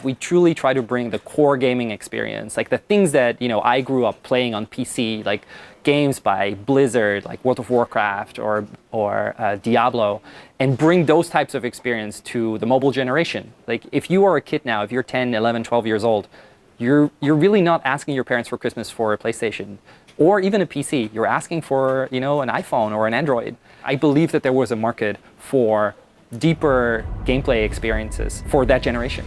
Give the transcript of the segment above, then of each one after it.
we truly try to bring the core gaming experience, like the things that I grew up playing on PC, like games by Blizzard, like World of Warcraft or Diablo, and bring those types of experience to the mobile generation. Like if you are a kid now, if you're 10, 11, 12 years old, you're really not asking your parents for Christmas for a PlayStation or even a PC. You're asking for an iPhone or an Android. I believe that there was a market for deeper gameplay experiences for that generation.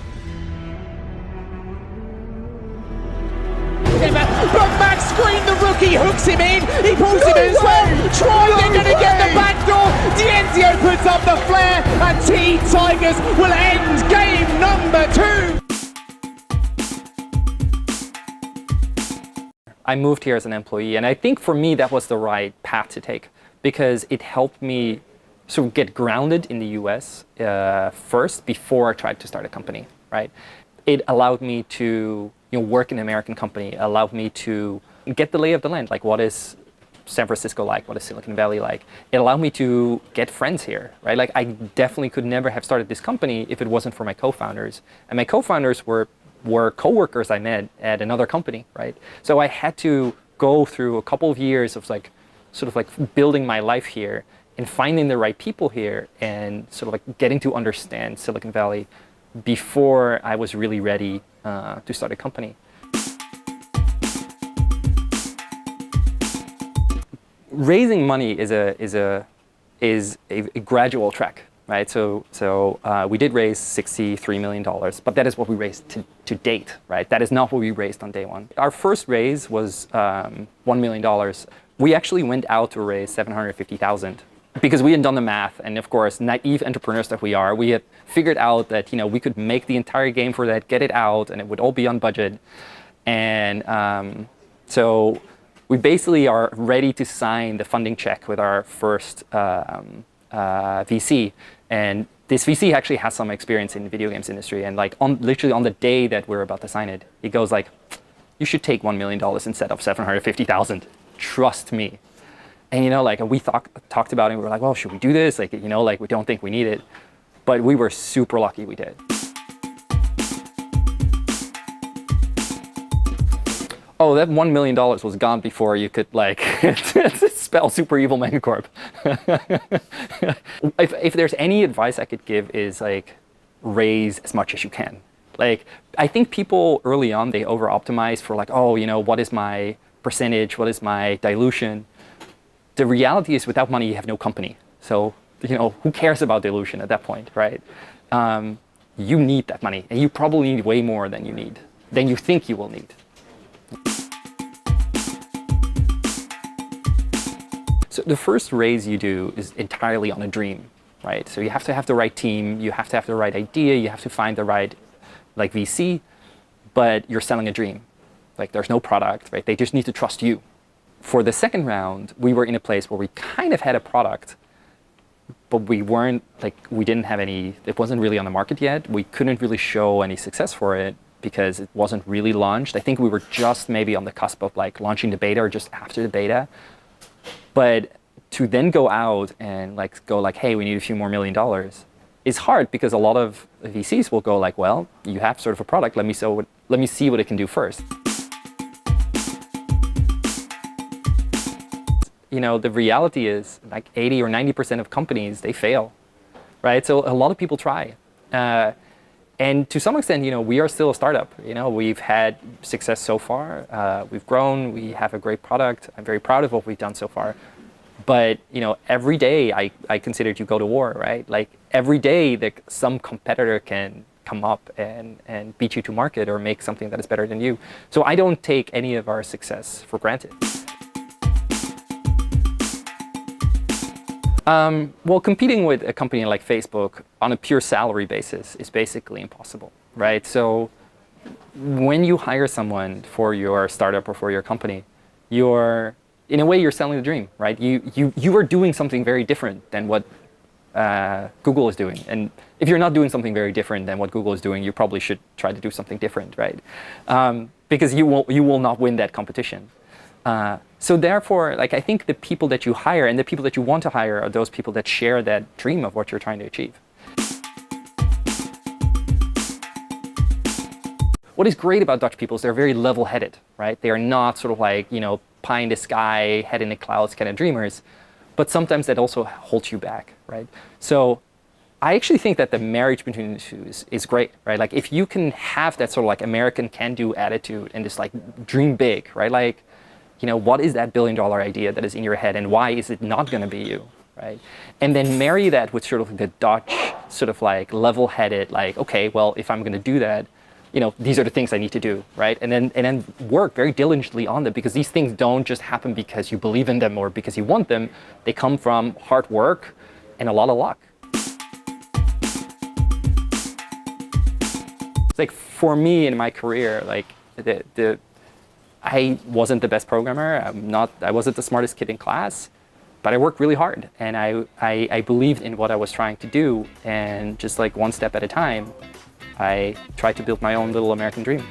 But Max Green, the rookie, hooks him in. He pulls him in as well. Troy, they're going to get the back door. Dienzio puts up the flare, and T Tigers will end game number 2. I moved here as an employee, and I think for me that was the right path to take because it helped me sort of get grounded in the US first before I tried to start a company, right? It allowed me to work in an American company, allowed me to get the lay of the land, like what is San Francisco like, what is Silicon Valley like. It allowed me to get friends here, right? Like I definitely could never have started this company if it wasn't for my co-founders. And my co-founders were co-workers I met at another company, right? So I had to go through a couple of years of building my life here and finding the right people here and getting to understand Silicon Valley before I was really ready to start a company. Raising money is a gradual track, right? So we did raise $63 million, but that is what we raised to date, right? That is not what we raised on day one. Our first raise was $1 million. We actually went out to raise $750,000 because we had done the math, and of course, naive entrepreneurs that we are, we had figured out that we could make the entire game for that, get it out, and it would all be on budget. And so we basically are ready to sign the funding check with our first VC. And this VC actually has some experience in the video games industry. And literally on the day that we're about to sign it, he goes like, "You should take $1 million instead of $750,000. Trust me." And we talked about it. And we were like, "Well, should we do this? We don't think we need it." But we were super lucky we did. Oh, that $1 million was gone before you could spell Super Evil Megacorp. if there's any advice I could give is raise as much as you can. I think people early on, they over-optimize for what is my percentage? What is my dilution? The reality is without money, you have no company. So, who cares about dilution at that point, right? You need that money, and you probably need way more than you think you will need. So the first raise you do is entirely on a dream, right? So you have to have the right team, you have to have the right idea, you have to find the right VC, but you're selling a dream. There's no product, right? They just need to trust you. For the second round, we were in a place where we kind of had a product, but we didn't have any, it wasn't really on the market yet. We couldn't really show any success for it because it wasn't really launched. I think we were just maybe on the cusp of launching the beta or just after the beta. But to then go out and hey, we need a few more $1 million is hard because a lot of VCs will go well, you have sort of a product, let me see what it can do first. The reality is 80 or 90% of companies, they fail, right? So a lot of people try. And to some extent, we are still a startup. We've had success so far. We've grown, we have a great product. I'm very proud of what we've done so far. But, every day I consider to go to war, right? Every day some competitor can come up and beat you to market or make something that is better than you. So I don't take any of our success for granted. Well, competing with a company like Facebook on a pure salary basis is basically impossible, right? So when you hire someone for your startup or for your company, in a way, you're selling the dream, right? You are doing something very different than what Google is doing. And if you're not doing something very different than what Google is doing, you probably should try to do something different, right? Because you will not win that competition. So therefore, I think the people that you hire and the people that you want to hire are those people that share that dream of what you're trying to achieve. what is great about Dutch people is they're very level-headed, right? They are not sort of like, pie in the sky, head in the clouds kind of dreamers, but sometimes that also holds you back, right? So I actually think that the marriage between the two is great, right? Like if you can have that sort of like American can-do attitude and just like dream big, right? Like, what is that billion-dollar idea that is in your head and why is it not going to be you, right? And then marry that with sort of the Dutch sort of like level-headed, like, okay, well, if I'm going to do that, these are the things I need to do, right? And then work very diligently on them, because these things don't just happen because you believe in them or because you want them. They come from hard work and a lot of luck. It's like for me in my career, like I wasn't the best programmer. I wasn't the smartest kid in class, but I worked really hard and I believed in what I was trying to do, and just like one step at a time, I tried to build my own little American dream.